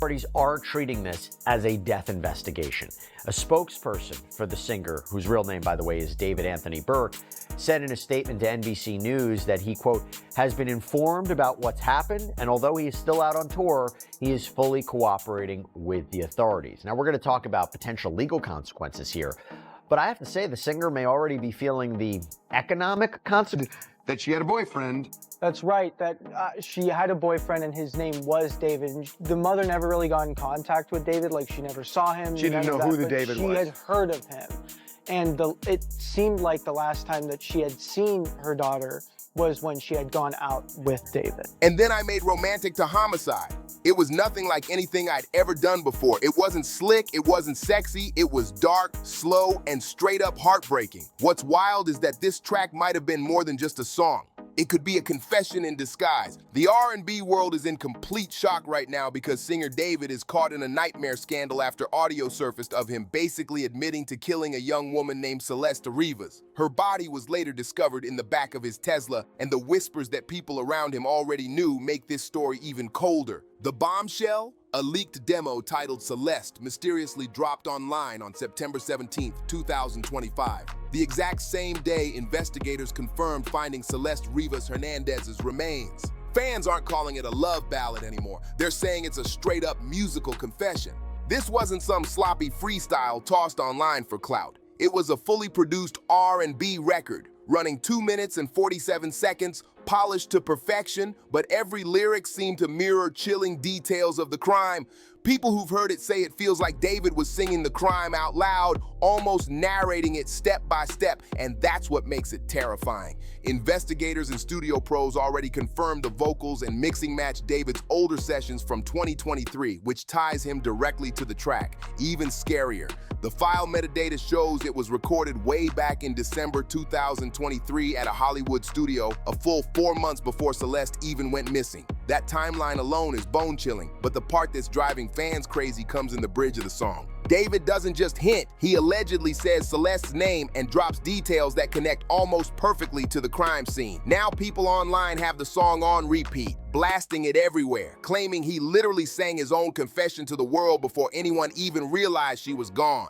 Authorities are treating this as a death investigation. A spokesperson for the singer, whose real name, by the way, is David Anthony Burke, said in a statement to NBC News that he, quote, has been informed about what's happened, and although he is still out on tour, he is fully cooperating with the authorities. Now, we're going to talk about potential legal consequences here, but I have to say the singer may already be feeling the economic consequences. That she had a boyfriend. That's right, that she had a boyfriend and his name was David. And the mother never really got in contact with David, like she never saw him. She didn't know who the David was. She had heard of him. And it seemed like the last time that she had seen her daughter was when she had gone out with David. And then I made Romantic to Homicide. It was nothing like anything I'd ever done before. It wasn't slick, it wasn't sexy, it was dark, slow, and straight up heartbreaking. What's wild is that this track might have been more than just a song. It could be a confession in disguise. The R&B world is in complete shock right now because singer David is caught in a nightmare scandal after audio surfaced of him basically admitting to killing a young woman named Celeste Rivas. Her body was later discovered in the back of his Tesla, and the whispers that people around him already knew make this story even colder. The bombshell? A leaked demo titled Celeste mysteriously dropped online on September 17, 2025. The exact same day, investigators confirmed finding Celeste Rivas Hernandez's remains. Fans aren't calling it a love ballad anymore. They're saying it's a straight-up musical confession. This wasn't some sloppy freestyle tossed online for clout. It was a fully produced R&B record, running 2 minutes and 47 seconds, polished to perfection, but every lyric seemed to mirror chilling details of the crime. People who've heard it say it feels like David was singing the crime out loud, almost narrating it step by step, and that's what makes it terrifying. Investigators and studio pros already confirmed the vocals and mixing match David's older sessions from 2023, which ties him directly to the track. Even scarier, the file metadata shows it was recorded way back in December 2023 at a Hollywood studio, a full 4 months before Celeste even went missing. That timeline alone is bone-chilling, but the part that's driving fans crazy comes in the bridge of the song. David doesn't just hint, he allegedly says Celeste's name and drops details that connect almost perfectly to the crime scene. Now people online have the song on repeat, blasting it everywhere, claiming he literally sang his own confession to the world before anyone even realized she was gone.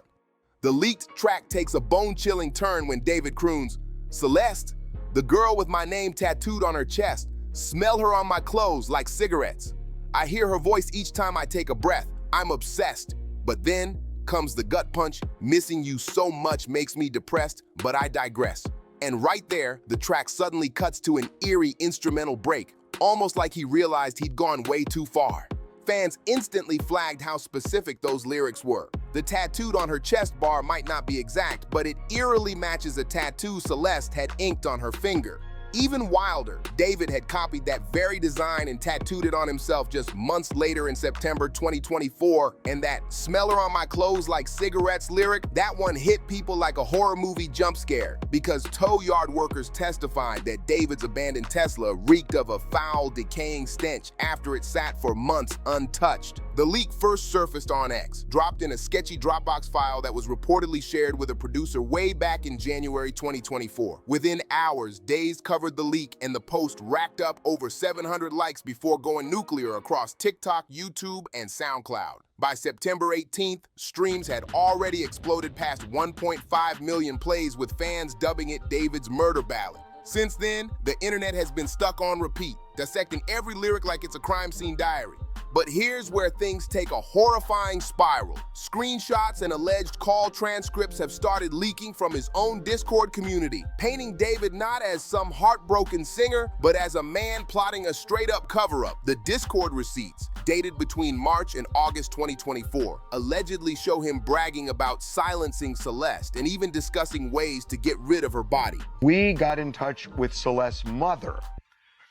The leaked track takes a bone-chilling turn when David croons, "Celeste, the girl with my name tattooed on her chest, smell her on my clothes like cigarettes. I hear her voice each time I take a breath. I'm obsessed." But then comes the gut punch, "Missing you so much makes me depressed, but I digress." And right there, the track suddenly cuts to an eerie instrumental break, almost like he realized he'd gone way too far. Fans instantly flagged how specific those lyrics were. The tattooed on her chest bar might not be exact, but it eerily matches a tattoo Celeste had inked on her finger. Even wilder, David had copied that very design and tattooed it on himself just months later in September 2024, and that "smell her on my clothes like cigarettes" lyric, that one hit people like a horror movie jump scare, because tow yard workers testified that David's abandoned Tesla reeked of a foul, decaying stench after it sat for months untouched. The leak first surfaced on X, dropped in a sketchy Dropbox file that was reportedly shared with a producer way back in January 2024. Within hours, Days covered the leak, and the post racked up over 700 likes before going nuclear across TikTok, YouTube, and SoundCloud. By September 18th, streams had already exploded past 1.5 million plays, with fans dubbing it David's murder ballad. Since then, the internet has been stuck on repeat, dissecting every lyric like it's a crime scene diary. But here's where things take a horrifying spiral. Screenshots and alleged call transcripts have started leaking from his own Discord community, painting David not as some heartbroken singer, but as a man plotting a straight-up cover-up. The Discord receipts, dated between March and August 2024, allegedly show him bragging about silencing Celeste and even discussing ways to get rid of her body. We got in touch with Celeste's mother,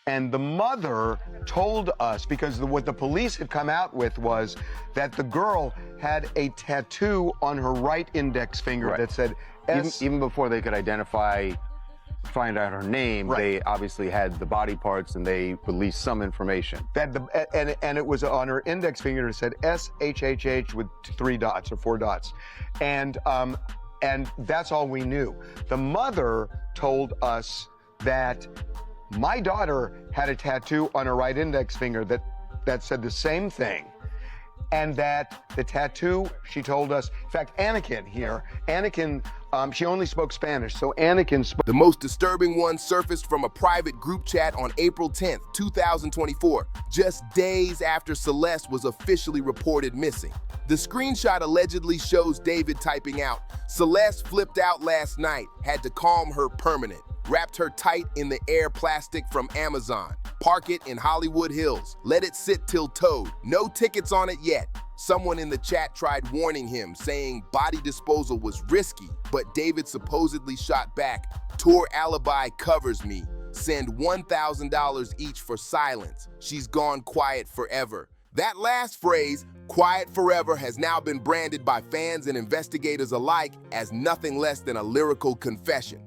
and the mother told us, because what the police had come out with was that the girl had a tattoo on her right index finger that said S. Even before they could find out her name, they obviously had the body parts and they released some information. And it was on her index finger. It said SHHH with 3 dots or 4 dots. And that's all we knew. The mother told us that my daughter had a tattoo on her right index finger that said the same thing. and that the tattoo, she told us, in fact, Anakin here, she only spoke Spanish, so Anakin spoke. The most disturbing one surfaced from a private group chat on April 10th, 2024, just days after Celeste was officially reported missing. The screenshot allegedly shows David typing out, "Celeste flipped out last night, had to calm her permanent. Wrapped her tight in the air plastic from Amazon. Park it in Hollywood Hills. Let it sit till towed. No tickets on it yet." Someone in the chat tried warning him, saying body disposal was risky, but David supposedly shot back, "Tour alibi covers me. Send $1,000 each for silence. She's gone quiet forever." That last phrase, "quiet forever," has now been branded by fans and investigators alike as nothing less than a lyrical confession.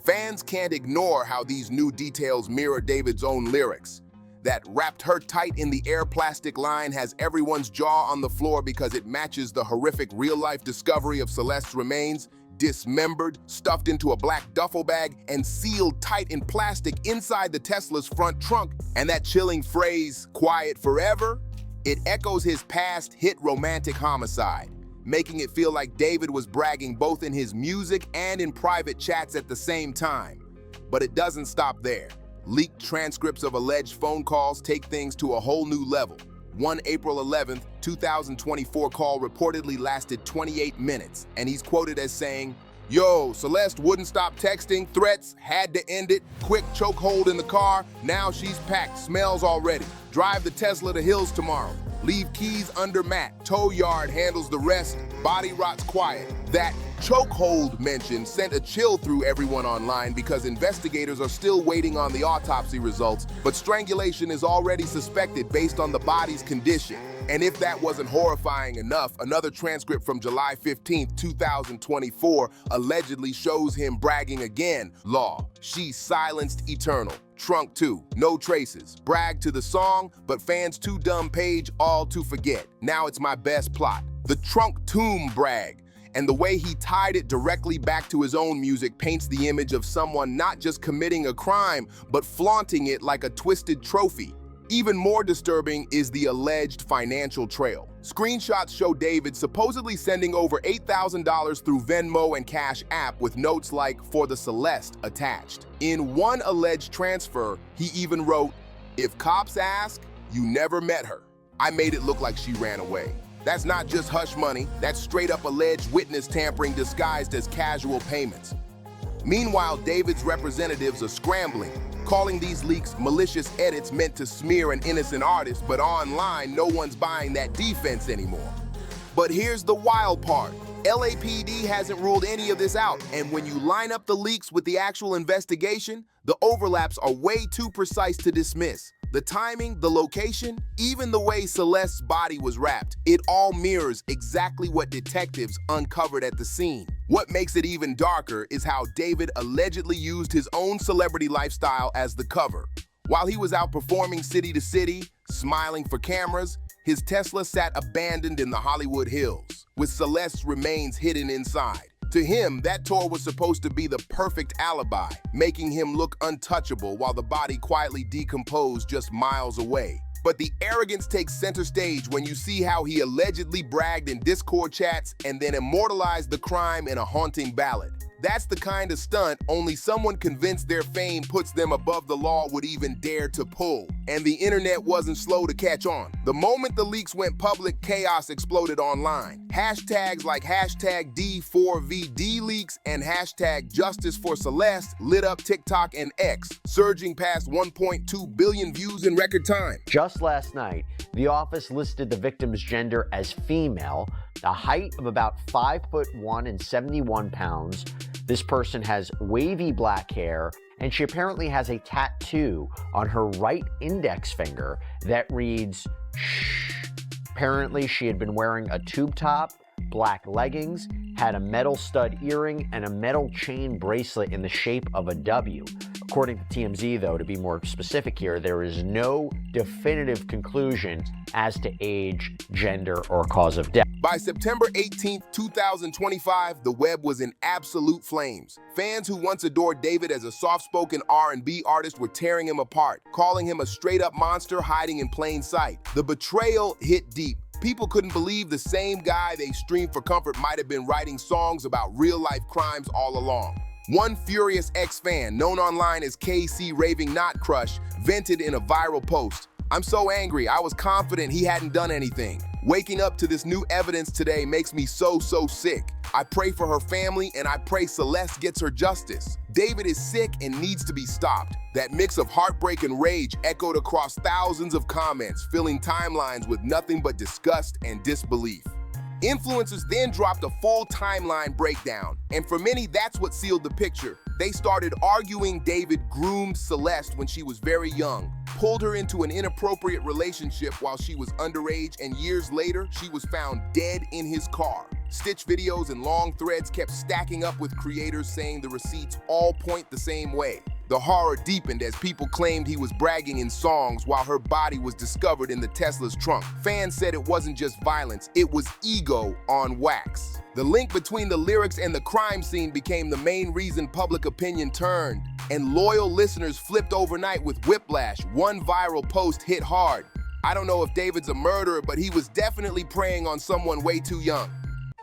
Fans can't ignore how these new details mirror David's own lyrics. That "wrapped her tight in the air plastic" line has everyone's jaw on the floor because it matches the horrific real-life discovery of Celeste's remains, dismembered, stuffed into a black duffel bag, and sealed tight in plastic inside the Tesla's front trunk. And that chilling phrase, "quiet forever," it echoes his past hit romantic Homicide, making it feel like David was bragging both in his music and in private chats at the same time. But it doesn't stop there. Leaked transcripts of alleged phone calls take things to a whole new level. One April 11th, 2024 call reportedly lasted 28 minutes, and he's quoted as saying, "Yo, Celeste wouldn't stop texting, threats, had to end it, quick chokehold in the car, now she's packed, smells already. Drive the Tesla to Hills tomorrow. Leave keys under mat, tow yard handles the rest, body rots quiet." That chokehold mention sent a chill through everyone online because investigators are still waiting on the autopsy results, but strangulation is already suspected based on the body's condition. And if that wasn't horrifying enough, another transcript from July 15th, 2024 allegedly shows him bragging again. Law, "She's silenced eternal. Trunk 2, no traces. Brag to the song, but fans too dumb page all to forget. Now it's my best plot." The trunk tomb brag. And the way he tied it directly back to his own music paints the image of someone not just committing a crime, but flaunting it like a twisted trophy. Even more disturbing is the alleged financial trail. Screenshots show David supposedly sending over $8,000 through Venmo and Cash App with notes like "for the Celeste" attached. In one alleged transfer, he even wrote, "If cops ask, you never met her. I made it look like she ran away." That's not just hush money, that's straight up alleged witness tampering disguised as casual payments. Meanwhile, David's representatives are scrambling, calling these leaks malicious edits meant to smear an innocent artist, but online, no one's buying that defense anymore. But here's the wild part. LAPD hasn't ruled any of this out, and when you line up the leaks with the actual investigation, the overlaps are way too precise to dismiss. The timing, the location, even the way Celeste's body was wrapped, it all mirrors exactly what detectives uncovered at the scene. What makes it even darker is how David allegedly used his own celebrity lifestyle as the cover. While he was out performing city to city, smiling for cameras, his Tesla sat abandoned in the Hollywood Hills, with Celeste's remains hidden inside. To him, that tour was supposed to be the perfect alibi, making him look untouchable while the body quietly decomposed just miles away. But the arrogance takes center stage when you see how he allegedly bragged in Discord chats and then immortalized the crime in a haunting ballad. That's the kind of stunt only someone convinced their fame puts them above the law would even dare to pull. And the internet wasn't slow to catch on. The moment the leaks went public, chaos exploded online. Hashtags like hashtag D4vd leaks and hashtag Justice for Celeste lit up TikTok and X, surging past 1.2 billion views in record time. Just last night, the office listed the victim's gender as female, a height of about 5'1" and 71 pounds. This person has wavy black hair, and she apparently has a tattoo on her right index finger that reads, "Shh." Apparently, she had been wearing a tube top, black leggings, had a metal stud earring, and a metal chain bracelet in the shape of a W. According to TMZ, though, to be more specific here, there is no definitive conclusion as to age, gender, or cause of death. By September 18th, 2025, the web was in absolute flames. Fans who once adored David as a soft-spoken R&B artist were tearing him apart, calling him a straight-up monster hiding in plain sight. The betrayal hit deep, People couldn't believe the same guy they streamed for comfort might have been writing songs about real-life crimes all along. One furious ex-fan, known online as KC Raving Not Crush, vented in a viral post. "I'm so angry, I was confident he hadn't done anything. Waking up to this new evidence today makes me so sick. I pray for her family and I pray Celeste gets her justice. David is sick and needs to be stopped." That mix of heartbreak and rage echoed across thousands of comments, filling timelines with nothing but disgust and disbelief. Influencers then dropped a full timeline breakdown, and for many, that's what sealed the picture. They started arguing David groomed Celeste when she was very young, pulled her into an inappropriate relationship while she was underage, and years later, she was found dead in his car. Stitch videos and long threads kept stacking up with creators saying the receipts all point the same way. The horror deepened as people claimed he was bragging in songs while her body was discovered in the Tesla's trunk. Fans said it wasn't just violence, it was ego on wax. The link between the lyrics and the crime scene became the main reason public opinion turned, and loyal listeners flipped overnight with whiplash. One viral post hit hard. "I don't know if David's a murderer, but he was definitely preying on someone way too young."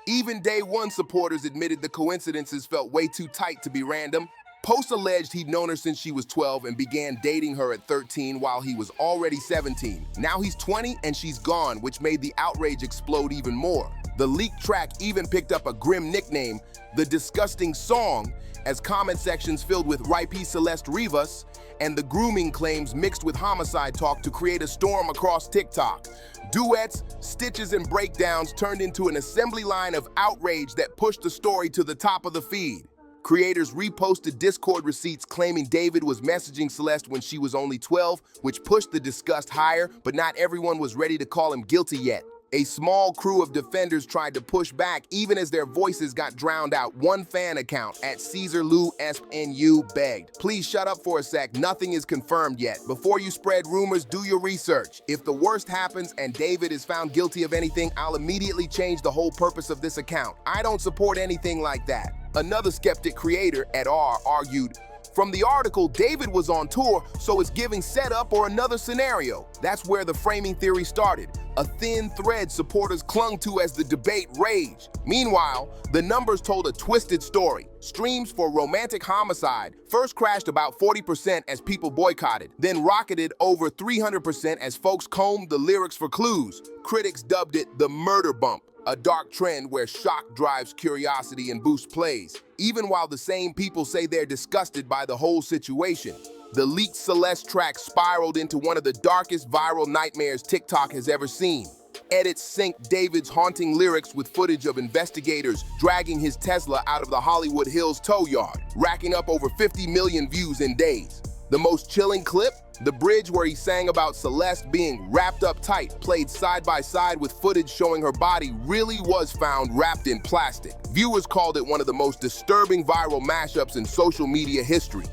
Even Day One supporters admitted the coincidences felt way too tight to be random. Post alleged he'd known her since she was 12 and began dating her at 13 while he was already 17. Now he's 20 and she's gone, which made the outrage explode even more. The leaked track even picked up a grim nickname, The Disgusting Song, as comment sections filled with "RIP Celeste Rivas" and the grooming claims mixed with homicide talk to create a storm across TikTok. Duets, stitches, and breakdowns turned into an assembly line of outrage that pushed the story to the top of the feed. Creators reposted Discord receipts claiming David was messaging Celeste when she was only 12, which pushed the disgust higher, but not everyone was ready to call him guilty yet. A small crew of defenders tried to push back even as their voices got drowned out. One fan account at Caesar Lou SNU begged, "Please shut up for a sec, nothing is confirmed yet. Before you spread rumors, do your research. If the worst happens and David is found guilty of anything, I'll immediately change the whole purpose of this account. I don't support anything like that." Another skeptic creator at R argued, "From the article, David was on tour, so it's giving setup or another scenario." That's where the framing theory started, a thin thread supporters clung to as the debate raged. Meanwhile, the numbers told a twisted story. Streams for Romantic Homicide first crashed about 40% as people boycotted, then rocketed over 300% as folks combed the lyrics for clues. Critics dubbed it the murder bump, a dark trend where shock drives curiosity and boosts plays, even while the same people say they're disgusted by the whole situation. The leaked Celeste track spiraled into one of the darkest viral nightmares TikTok has ever seen. Edits synced David's haunting lyrics with footage of investigators dragging his Tesla out of the Hollywood Hills tow yard, racking up over 50 million views in days. The most chilling clip? The bridge where he sang about Celeste being wrapped up tight, played side by side with footage showing her body, really was found wrapped in plastic. Viewers called it one of the most disturbing viral mashups in social media history.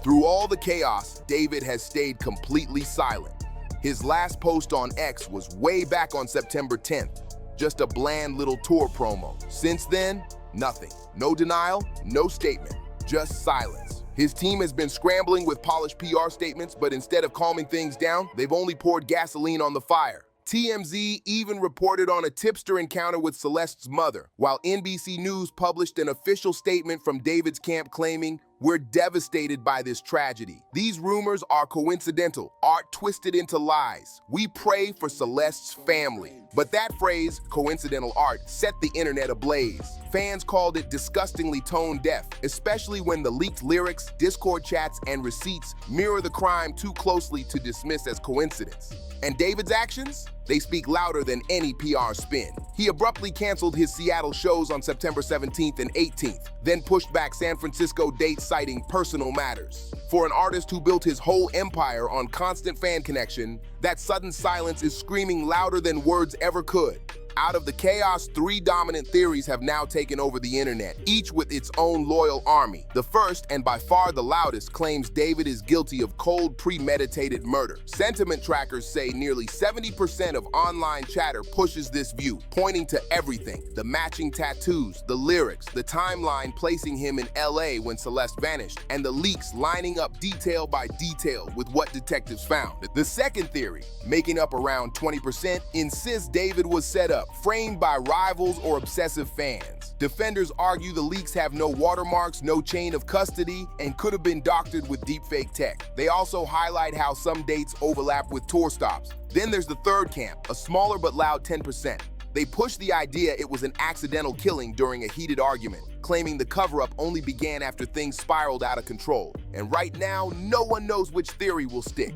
Through all the chaos, David has stayed completely silent. His last post on X was way back on September 10th, just a bland little tour promo. Since then, nothing. No denial, no statement, just silence. His team has been scrambling with polished PR statements, but instead of calming things down, they've only poured gasoline on the fire. TMZ even reported on a tipster encounter with Celeste's mother, while NBC News published an official statement from David's camp claiming, "We're devastated by this tragedy. These rumors are coincidental, art twisted into lies. We pray for Celeste's family." But that phrase, coincidental art, set the internet ablaze. Fans called it disgustingly tone deaf, especially when the leaked lyrics, Discord chats, and receipts mirror the crime too closely to dismiss as coincidence. And David's actions? They speak louder than any PR spin. He abruptly canceled his Seattle shows on September 17th and 18th, then pushed back San Francisco dates citing personal matters. For an artist who built his whole empire on constant fan connection, that sudden silence is screaming louder than words ever could. Out of the chaos, 3 dominant theories have now taken over the internet, each with its own loyal army. The first, and by far the loudest, claims David is guilty of cold, premeditated murder. Sentiment trackers say nearly 70% of online chatter pushes this view, pointing to everything: the matching tattoos, the lyrics, the timeline placing him in LA when Celeste vanished, and the leaks lining up detail by detail with what detectives found. The second theory, making up around 20%, insists David was set up, framed by rivals or obsessive fans. Defenders argue the leaks have no watermarks, no chain of custody, and could have been doctored with deepfake tech. They also highlight how some dates overlap with tour stops. Then there's the third camp, a smaller but loud 10%. They push the idea it was an accidental killing during a heated argument, claiming the cover-up only began after things spiraled out of control. And right now, no one knows which theory will stick.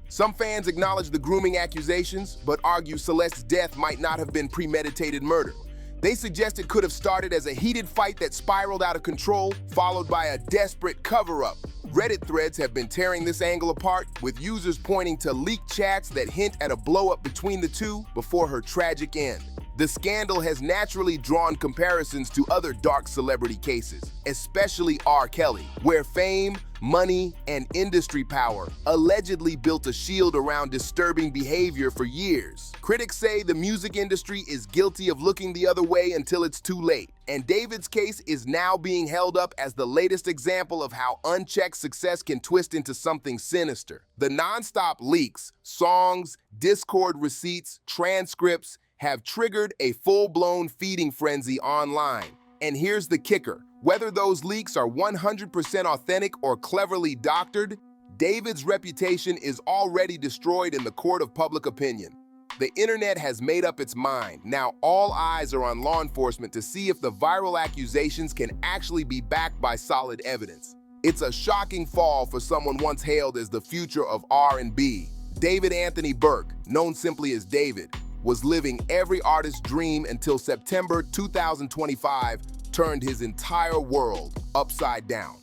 Some fans acknowledge the grooming accusations, but argue Celeste's death might not have been premeditated murder. They suggest it could have started as a heated fight that spiraled out of control, followed by a desperate cover-up. Reddit threads have been tearing this angle apart, with users pointing to leaked chats that hint at a blow-up between the two before her tragic end. The scandal has naturally drawn comparisons to other dark celebrity cases, especially R. Kelly, where fame, money, and industry power allegedly built a shield around disturbing behavior for years. Critics say the music industry is guilty of looking the other way until it's too late, and David's case is now being held up as the latest example of how unchecked success can twist into something sinister. The nonstop leaks, songs, Discord receipts, transcripts have triggered a full-blown feeding frenzy online. And here's the kicker: whether those leaks are 100% authentic or cleverly doctored, David's reputation is already destroyed in the court of public opinion. The internet has made up its mind. Now all eyes are on law enforcement to see if the viral accusations can actually be backed by solid evidence. It's a shocking fall for someone once hailed as the future of R&B. David Anthony Burke, known simply as David, was living every artist's dream until September 2025 turned his entire world upside down.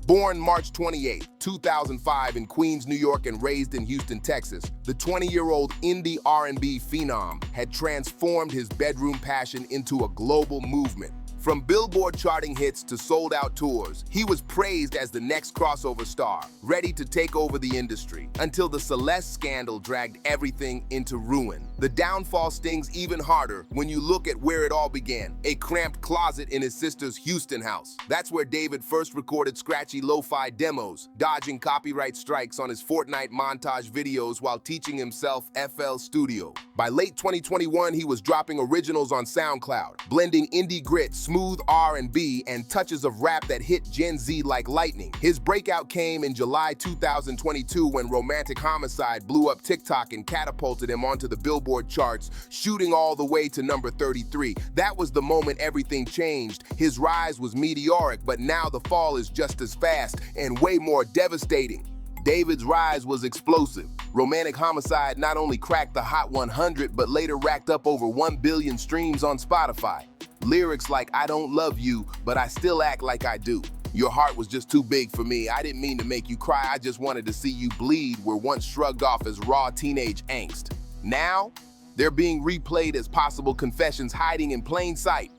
Born March 28, 2005 in Queens, New York, and raised in Houston, Texas, the 20-year-old indie R&B phenom had transformed his bedroom passion into a global movement. From Billboard charting hits to sold-out tours, he was praised as the next crossover star, ready to take over the industry, until the Celeste scandal dragged everything into ruin. The downfall stings even harder when you look at where it all began: a cramped closet in his sister's Houston house. That's where David first recorded scratchy lo-fi demos, dodging copyright strikes on his Fortnite montage videos while teaching himself FL Studio. By late 2021, he was dropping originals on SoundCloud, blending indie grit, smooth R&B, and touches of rap that hit Gen Z like lightning. His breakout came in July 2022 when Romantic Homicide blew up TikTok and catapulted him onto the Billboard charts, shooting all the way to number 33. That was the moment everything changed. His rise was meteoric, but now the fall is just as fast and way more devastating. David's rise was explosive. Romantic Homicide not only cracked the Hot 100, but later racked up over 1 billion streams on Spotify. Lyrics like "I don't love you, but I still act like I do. Your heart was just too big for me. I didn't mean to make you cry. I just wanted to see you bleed" were once shrugged off as raw teenage angst. Now, they're being replayed as possible confessions hiding in plain sight.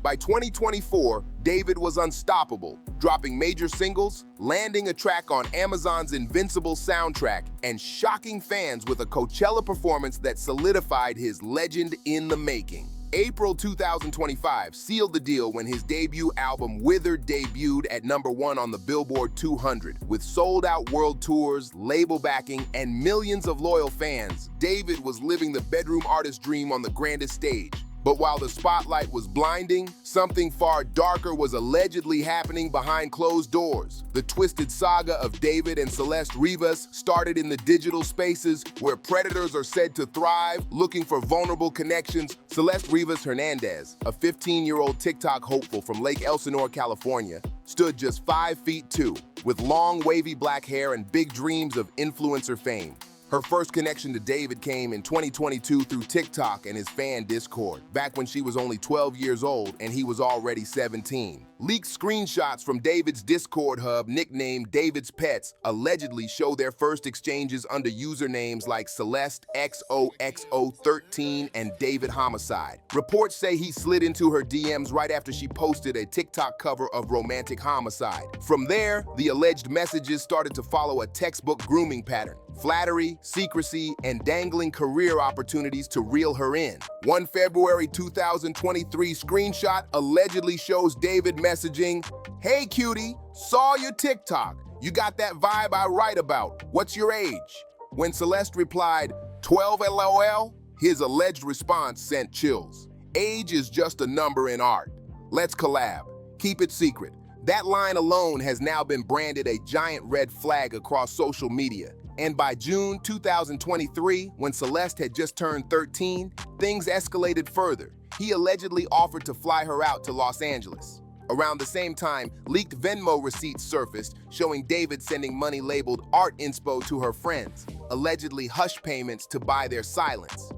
By 2024, David was unstoppable, dropping major singles, landing a track on Amazon's Invincible soundtrack, and shocking fans with a Coachella performance that solidified his legend in the making. April 2025 sealed the deal when his debut album Withered debuted at #1 on the Billboard 200. With sold-out world tours, label backing, and millions of loyal fans, David was living the bedroom artist dream on the grandest stage. But while the spotlight was blinding, something far darker was allegedly happening behind closed doors. The twisted saga of David and Celeste Rivas started in the digital spaces where predators are said to thrive, looking for vulnerable connections. Celeste Rivas Hernandez, a 15-year-old TikTok hopeful from Lake Elsinore, California, stood just 5'2", with long wavy black hair and big dreams of influencer fame. Her first connection to David came in 2022 through TikTok and his fan Discord, back when she was only 12 years old and he was already 17. Leaked screenshots from David's Discord hub, nicknamed David's Pets, allegedly show their first exchanges under usernames like Celeste XOXO13 and David Homicide. Reports say he slid into her DMs right after she posted a TikTok cover of Romantic Homicide. From there, the alleged messages started to follow a textbook grooming pattern: flattery, secrecy, and dangling career opportunities to reel her in. One February 2023 screenshot allegedly shows David messaging, "Hey cutie, saw your TikTok. You got that vibe I write about. What's your age?" When Celeste replied, 12 LOL, his alleged response sent chills. "Age is just a number in art. Let's collab. Keep it secret." That line alone has now been branded a giant red flag across social media. And by June 2023, when Celeste had just turned 13, things escalated further. He allegedly offered to fly her out to Los Angeles. Around the same time, leaked Venmo receipts surfaced, showing David sending money labeled art inspo to her friends, allegedly hush payments to buy their silence.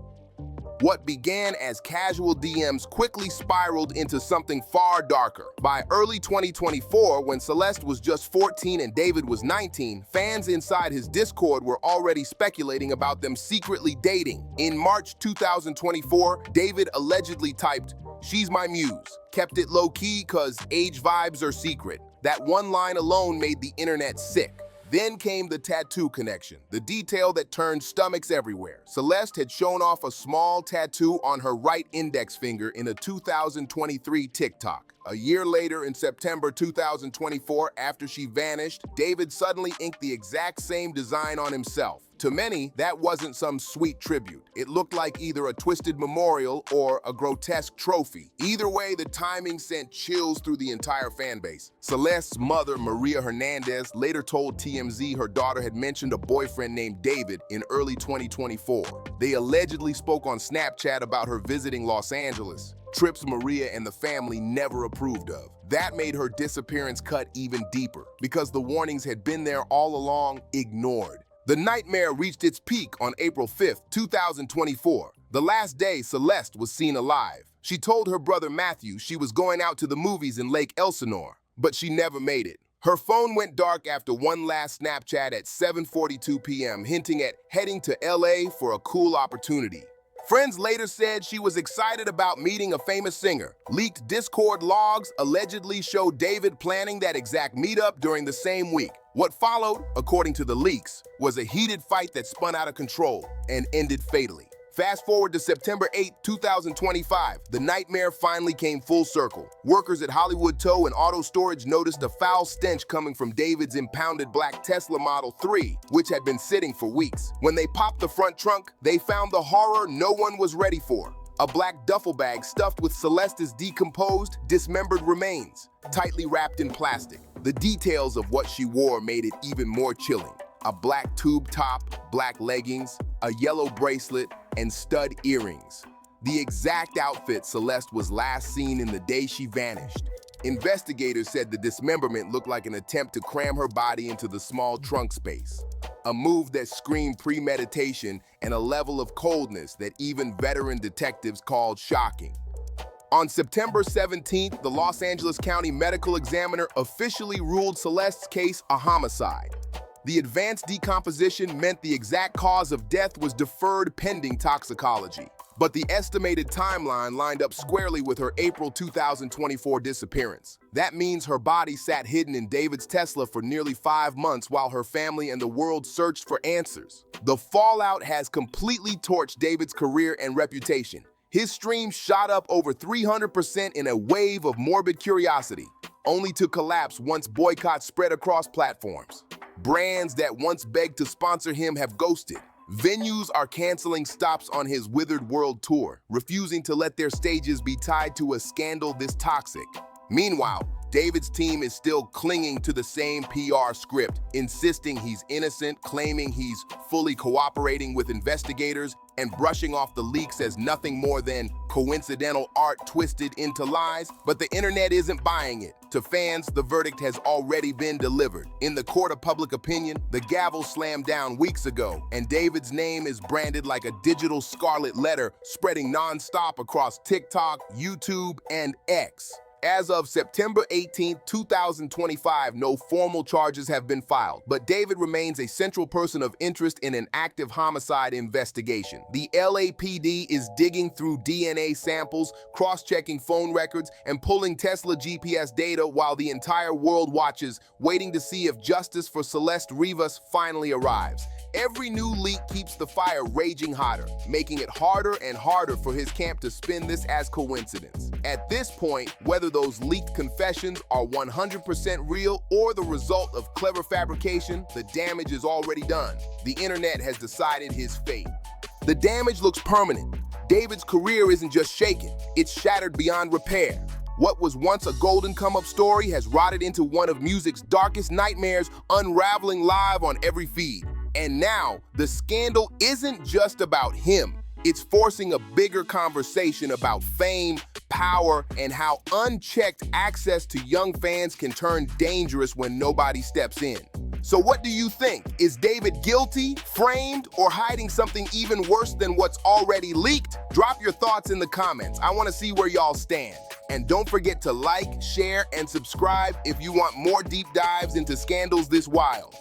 What began as casual DMs quickly spiraled into something far darker. By early 2024, when Celeste was just 14 and David was 19, fans inside his Discord were already speculating about them secretly dating. In March 2024, David allegedly typed, "She's my muse. Kept it low-key cause age vibes are secret." That one line alone made the internet sick. Then came the tattoo connection, the detail that turned stomachs everywhere. Celeste had shown off a small tattoo on her right index finger in a 2023 TikTok. A year later, in September 2024, after she vanished, David suddenly inked the exact same design on himself. To many, that wasn't some sweet tribute. It looked like either a twisted memorial or a grotesque trophy. Either way, the timing sent chills through the entire fan base. Celeste's mother, Maria Hernandez, later told TMZ her daughter had mentioned a boyfriend named David in early 2024. They allegedly spoke on Snapchat about her visiting Los Angeles, trips Maria and the family never approved of. That made her disappearance cut even deeper, because the warnings had been there all along, ignored. The nightmare reached its peak on April 5th, 2024, the last day Celeste was seen alive. She told her brother Matthew she was going out to the movies in Lake Elsinore, but she never made it. Her phone went dark after one last Snapchat at 7:42 p.m., hinting at heading to LA for a cool opportunity. Friends later said she was excited about meeting a famous singer. Leaked Discord logs allegedly showed David planning that exact meetup during the same week. What followed, according to the leaks, was a heated fight that spun out of control and ended fatally. Fast forward to September 8, 2025, the nightmare finally came full circle. Workers at Hollywood Tow and Auto Storage noticed a foul stench coming from David's impounded black Tesla Model 3, which had been sitting for weeks. When they popped the front trunk, they found the horror no one was ready for. A black duffel bag stuffed with Celeste's decomposed, dismembered remains, tightly wrapped in plastic. The details of what she wore made it even more chilling. A black tube top, black leggings, a yellow bracelet, and stud earrings. The exact outfit Celeste was last seen in the day she vanished. Investigators said the dismemberment looked like an attempt to cram her body into the small trunk space, a move that screamed premeditation and a level of coldness that even veteran detectives called shocking. On September 17th, the Los Angeles County Medical Examiner officially ruled Celeste's case a homicide. The advanced decomposition meant the exact cause of death was deferred pending toxicology. But the estimated timeline lined up squarely with her April 2024 disappearance. That means her body sat hidden in David's Tesla for nearly 5 months while her family and the world searched for answers. The fallout has completely torched David's career and reputation. His stream shot up over 300% in a wave of morbid curiosity, only to collapse once boycotts spread across platforms. Brands that once begged to sponsor him have ghosted. Venues are canceling stops on his Withered World tour, refusing to let their stages be tied to a scandal this toxic. Meanwhile, David's team is still clinging to the same PR script, insisting he's innocent, claiming he's fully cooperating with investigators, and brushing off the leaks as nothing more than coincidental art twisted into lies. But the internet isn't buying it. To fans, the verdict has already been delivered. In the court of public opinion, the gavel slammed down weeks ago, and David's name is branded like a digital scarlet letter, spreading nonstop across TikTok, YouTube, and X. As of September 18, 2025, no formal charges have been filed, but David remains a central person of interest in an active homicide investigation. The LAPD is digging through DNA samples, cross-checking phone records, and pulling Tesla GPS data while the entire world watches, waiting to see if justice for Celeste Rivas finally arrives. Every new leak keeps the fire raging hotter, making it harder and harder for his camp to spin this as coincidence. At this point, whether those leaked confessions are 100% real or the result of clever fabrication, the damage is already done. The internet has decided his fate. The damage looks permanent. David's career isn't just shaken, it's shattered beyond repair. What was once a golden come-up story has rotted into one of music's darkest nightmares, unraveling live on every feed. And now, the scandal isn't just about him. It's forcing a bigger conversation about fame, power, and how unchecked access to young fans can turn dangerous when nobody steps in. So what do you think? Is David guilty, framed, or hiding something even worse than what's already leaked? Drop your thoughts in the comments. I want to see where y'all stand. And don't forget to like, share, and subscribe if you want more deep dives into scandals this wild.